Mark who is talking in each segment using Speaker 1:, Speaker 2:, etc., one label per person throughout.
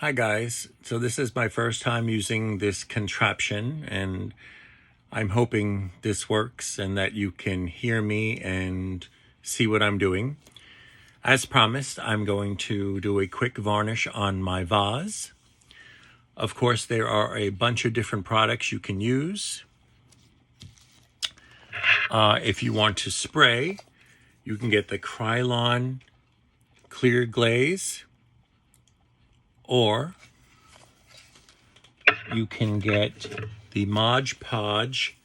Speaker 1: Hi guys, so this is my first time using this contraption and I'm hoping this works and that you can hear me and see what I'm doing. As promised, I'm going to do a quick varnish on my vase. Of course, there are a bunch of different products you can use. If you want to spray, you can get the Krylon clear glaze, or you can get the Mod Podge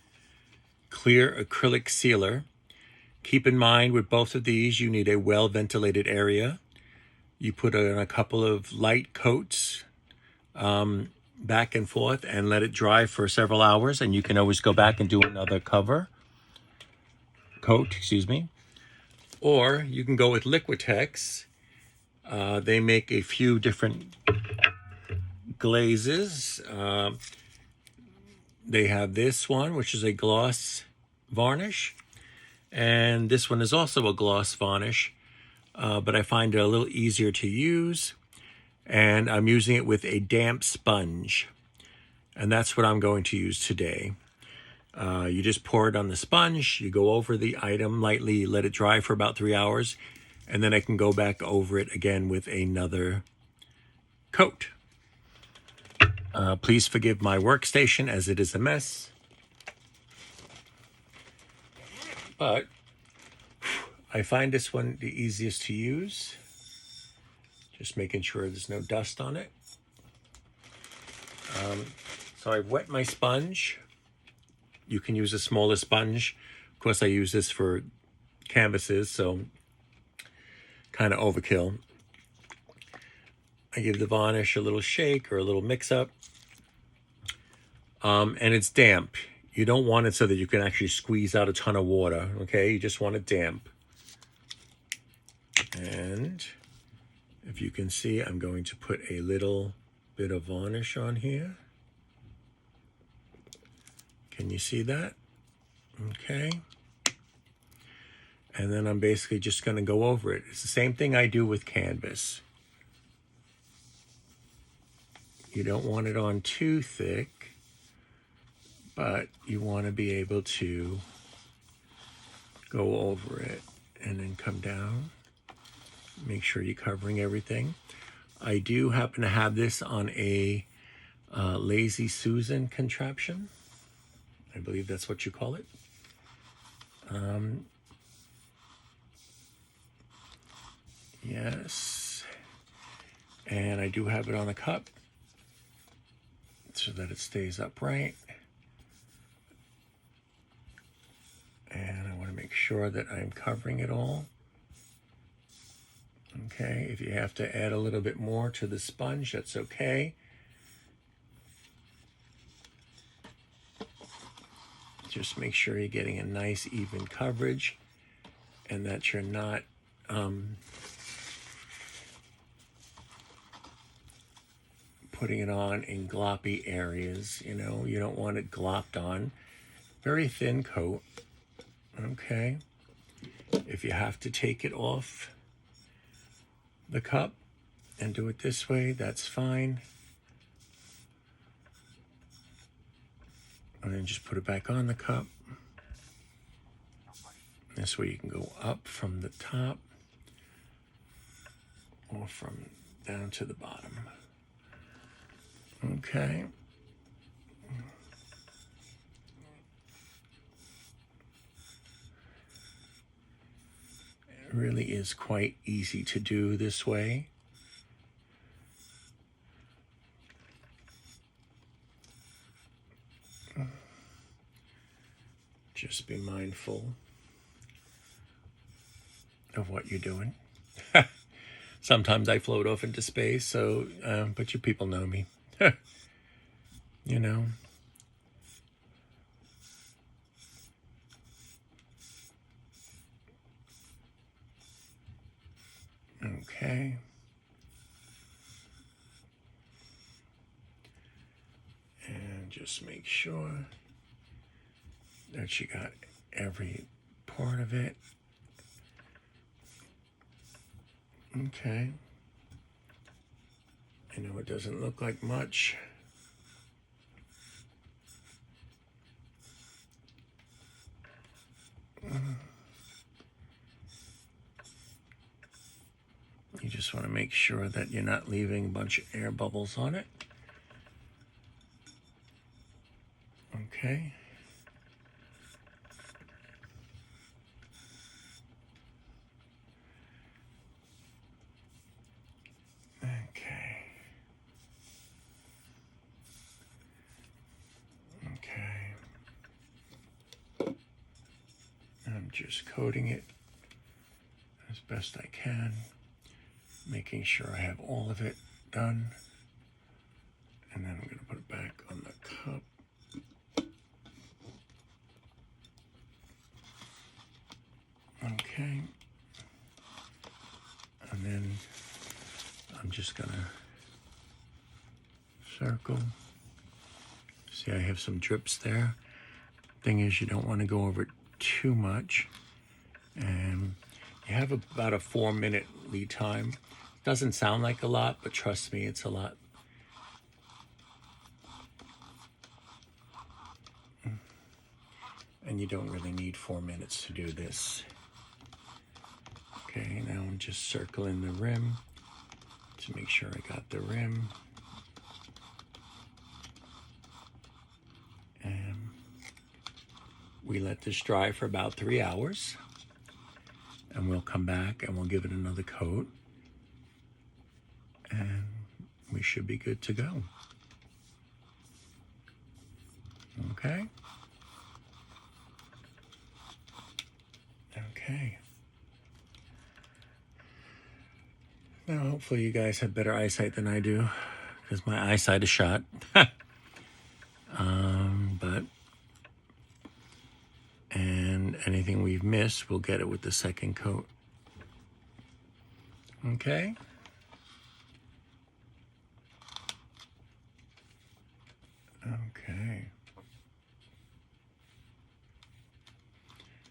Speaker 1: clear acrylic sealer. Keep in mind with both of these, you need a well-ventilated area. You put in a couple of light coats back and forth and let it dry for several hours, and you can always go back and do another coat, or you can go with Liquitex. They make a few different glazes. They have this one, which is a gloss varnish, and this one is also a gloss varnish, but I find it a little easier to use, and I'm using it with a damp sponge, and that's what I'm going to use today. You just pour it on the sponge, you go over the item lightly, let it dry for about 3 hours, and then I can go back over it again with another coat. Please forgive my workstation as it is a mess, but I find this one the easiest to use. Just making sure there's no dust on it. So I've wet my sponge. You can use a smaller sponge. Of course, I use this for canvases, so kind of overkill. I give the varnish a little shake or a little mix-up. And it's damp. You don't want it so that you can actually squeeze out a ton of water, okay? You just want it damp. And if you can see, I'm going to put a little bit of varnish on here. Can you see that? Okay. And then I'm basically just going to go over it. It's the same thing I do with canvas. You don't want it on too thick, but you want to be able to go over it and then come down. Make sure you're covering everything. I do happen to have this on a Lazy Susan contraption. I believe that's what you call it. Yes. And I do have it on a cup so that it stays upright. And I want to make sure that I'm covering it all. Okay, if you have to add a little bit more to the sponge, that's okay. Just make sure you're getting a nice even coverage and that you're not putting it on in gloppy areas. You know, you don't want it glopped on. Very thin coat. Okay. If you have to take it off the cup and do it this way, that's fine. And then just put it back on the cup. This way you can go up from the top or from down to the bottom. Okay. It really is quite easy to do this way. Just be mindful of what you're doing. Sometimes I float off into space, so, but you people know me. You know. Okay. And just make sure that you got every part of it. Okay. I know it doesn't look like much. You just want to make sure that you're not leaving a bunch of air bubbles on it. Okay. Okay. Okay. I'm just coating it as best I can, making sure I have all of it done. And then I'm going to put it back on the cup. Okay. And then I'm just going to circle. See, I have some drips there. Thing is, you don't want to go over it too much. And you have about a 4-minute lead time. Doesn't sound like a lot, but trust me, it's a lot. And you don't really need 4 minutes to do this. Okay, now I'm just circling the rim to make sure I got the rim. And we let this dry for about 3 hours. And we'll come back and we'll give it another coat. And we should be good to go. Okay? Okay. Now, hopefully you guys have better eyesight than I do, because my eyesight is shot. And anything we've missed, we'll get it with the second coat. Okay? Okay.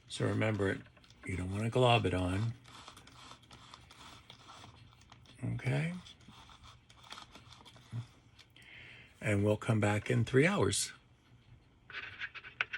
Speaker 1: So remember, you don't want to glob it on. Okay? And we'll come back in 3 hours.